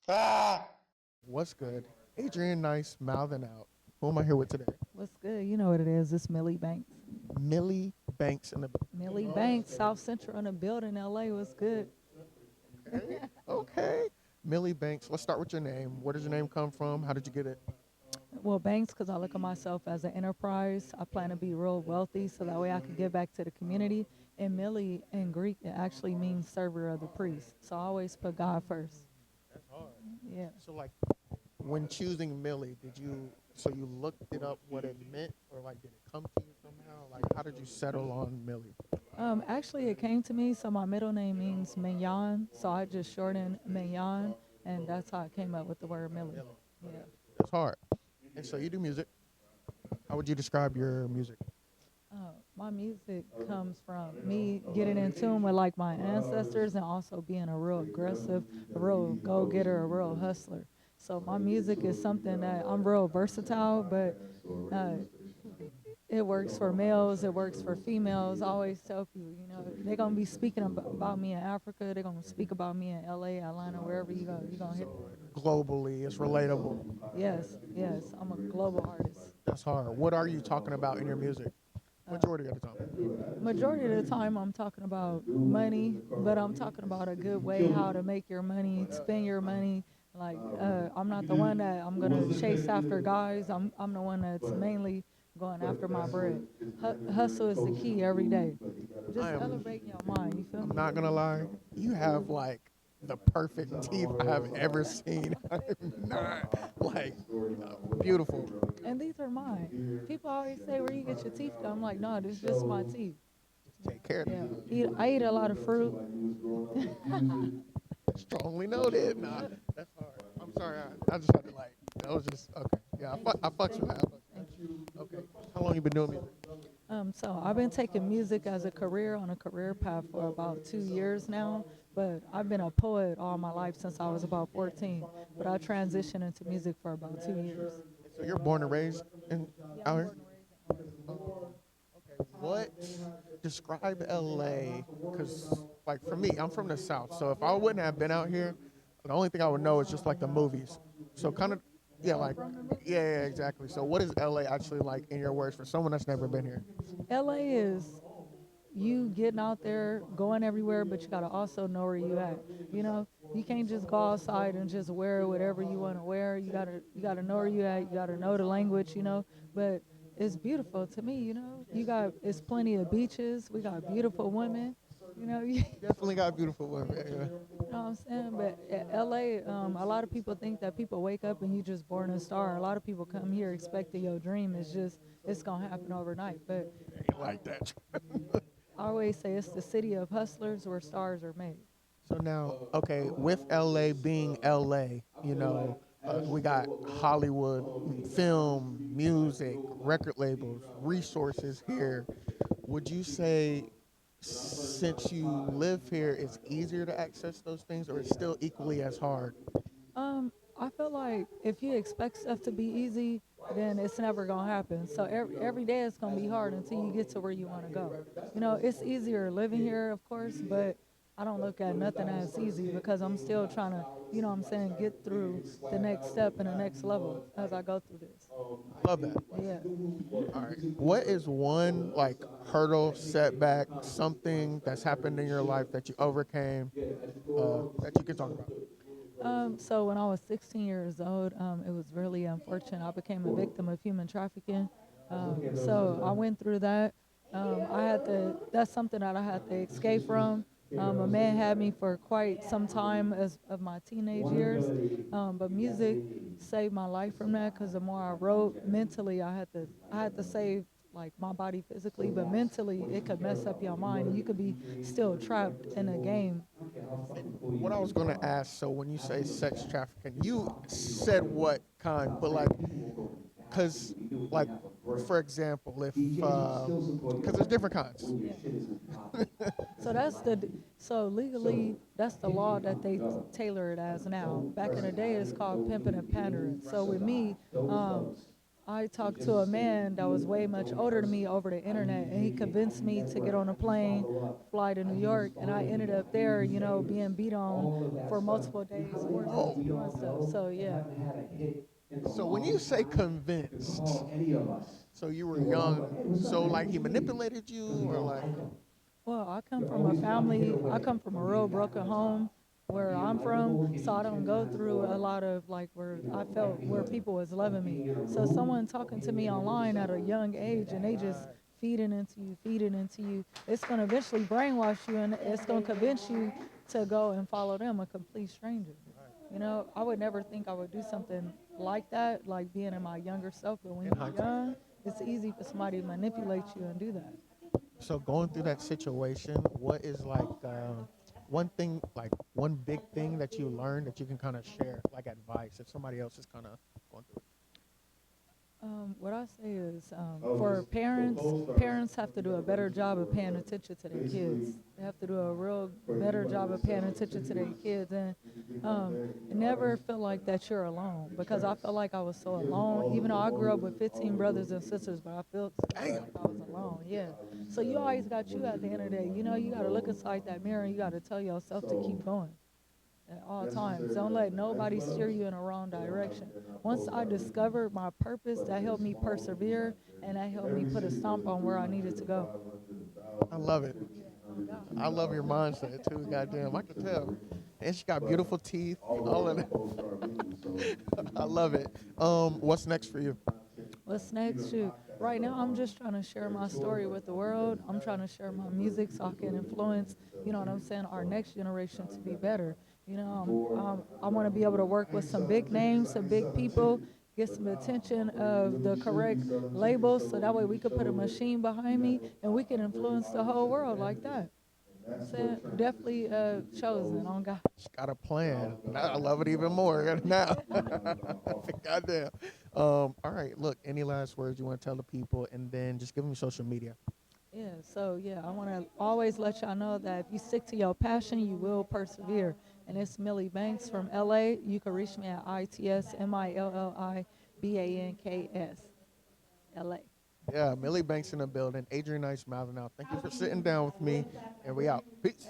Ah! What's good? Adrian Nyce, Mouthin Out. Who am I here with today? What's good? You know what it is. It's Milli Banks. Millie Banks in the. Milli Banks, South Central in the building, LA. What's good? Okay. Okay. Millie Banks. Let's start with your name. Where does your name come from? How did you get it? Well, Banks, because I look at myself as an enterprise. I plan to be real wealthy so that way I can give back to the community. And Milli in Greek, it actually means server of the priest. So I always put God first. That's hard. Yeah. So, like, when choosing Millie, did you so you looked it up what it meant, or like did it come to you somehow? Like, how did you settle on Millie? Actually, it came to me. So my middle name means Mignon. So I just shortened Mignon. And that's how I came up with the word Milli. Millie. Yeah. That's hard. And so you do music. How would you describe your music? My music comes from me getting in tune with like my ancestors and also being a real aggressive, a real go getter, a real hustler. So my music is something that I'm real versatile, but uh, it works for males, it works for females. I always tell people, they're gonna be speaking about me in Africa, they're gonna speak about me in LA, Atlanta, wherever you go, you're gonna hit. Globally, it's relatable. Yes, yes, I'm a global artist. That's hard. What are you talking about in your music? Majority of the time. Majority of the time I'm talking about money, but I'm talking about a good way how to make your money, spend your money. Like I'm not the one that I'm gonna chase after guys. I'm the one that's mainly going after my bread. Hustle is the key every day. Just I am. elevating your mind. You feel I'm me? not gonna lie. You have like the perfect teeth I have ever seen. I'm not like beautiful. And these are mine. People always say where you get your teeth done. I'm like, no, this is just my teeth. Just take care of Yeah, them. I eat a lot of fruit. Strongly noted. Nah, that's hard. I'm sorry. I just had to like. That was just okay. Yeah, I fucks with that. Okay. How long you been doing music? So I've been taking music as a career on a career path for about 2 years now, but I've been a poet all my life since I was about 14. But I transitioned into music for about 2 years. So you're born and raised in Yeah, out I'm here? born and raised in Arkansas. Okay. What describe LA? Because like for me, I'm from the South. So if I wouldn't have been out here, the only thing I would know is just like the movies. So kind of yeah, Oh, like from the movie? yeah, exactly. So what is LA actually like in your words for someone that's never been here? LA is you getting out there, going everywhere, but you gotta also know where you at. You can't just go outside and just wear whatever you want to wear. You gotta know where you at. You gotta know the language. But it's beautiful to me. It's plenty of beaches. We got beautiful women. You Definitely got beautiful women. Yeah. know what I'm saying? But LA, a lot of people think that people wake up and you just born a star. A lot of people come here expecting your dream is just it's gonna happen overnight. But Ain't like that. I always say it's the city of hustlers where stars are made. So now, okay, with LA being LA, we got Hollywood, film, music, record labels, resources here. Would you say since you live here, it's easier to access those things, or it's still equally as hard? I feel like if you expect stuff to be easy, then it's never gonna happen. So every day it's gonna be hard until you get to where you want to go. It's easier living here, of course, but I don't look at nothing as easy because I'm still trying to, what I'm saying, get through the next step and the next level as I go through this. Love that. Yeah. All right. What is one like hurdle, setback, something that's happened in your life that you overcame that you can talk about? So when I was 16 years old, it was really unfortunate. I became a victim of human trafficking. So I went through that. That's something that I had to escape from. A man had me for quite some time as of my teenage years, but music saved my life from that because the more I wrote, mentally I had to save like my body physically, but mentally it could mess up your mind and you could be still trapped in a game. What I was gonna ask, so when you say sex trafficking, you said what kind, but like, cause like, for example, if cause there's different kinds. So legally that's the law that they tailor it as now. Back in the day, it's called pimping and pandering. So with me, I talked to a man that was way much older than me over the internet, and he convinced me to get on a plane, fly to New York, and I ended up there, being beat on for multiple days, forced into doing stuff. So yeah. So when you say convinced, so you were young, so like he manipulated you or like, Well, I come from a family, I come from a real broken home where I'm from, so I don't go through a lot of like where I felt where people was loving me. So someone talking to me online at a young age and they just feeding into you, it's gonna eventually brainwash you and it's gonna convince you to go and follow them, a complete stranger. I would never think I would do something like that, like being in my younger self, but when in you're hindsight. young, it's easy for somebody to manipulate you and do that. So going through that situation, what is like one thing, like one big thing that you learned that you can kind of share, like advice, if somebody else is kind of going through What I say is, for parents have to do a better job of paying attention to their kids. They have to do a real better job of paying attention to their kids and never feel like that you're alone. Because I felt like I was so alone, even though I grew up with 15 brothers and sisters, but I felt it? like Damn. I was alone. Yeah. So you always got you at the end of the day. You got to look inside that mirror and you got to tell yourself to keep going at all times. Don't let nobody steer you in the wrong direction. Once I discovered my purpose, that helped me persevere and that helped me put a stomp on where I needed to go. I love it. I love your mindset too. Goddamn, I can tell. And she got beautiful teeth. All of that. I love it. What's next for you? What's next? Shoot. Right now, I'm just trying to share my story with the world. I'm trying to share my music so I can influence, what I'm saying, our next generation to be better. I want to be able to work with some big names, some big people, get some attention of the correct labels so that way we could put a machine behind me and we can influence the whole world like that. I'm saying definitely chosen on God. She got a plan. Now I love it even more now. Goddamn. All right. Look, any last words you want to tell the people, and then just give them your social media. Yeah, so yeah, I want to always let y'all know that if you stick to your passion, you will persevere. And it's Milli Banks from LA. You can reach me at ITSMILLIBANKS, LA. Yeah, Millie Banks in the building. Adrian Nyce, Mouthin Out. Thank you for sitting down with me, and we out. Peace.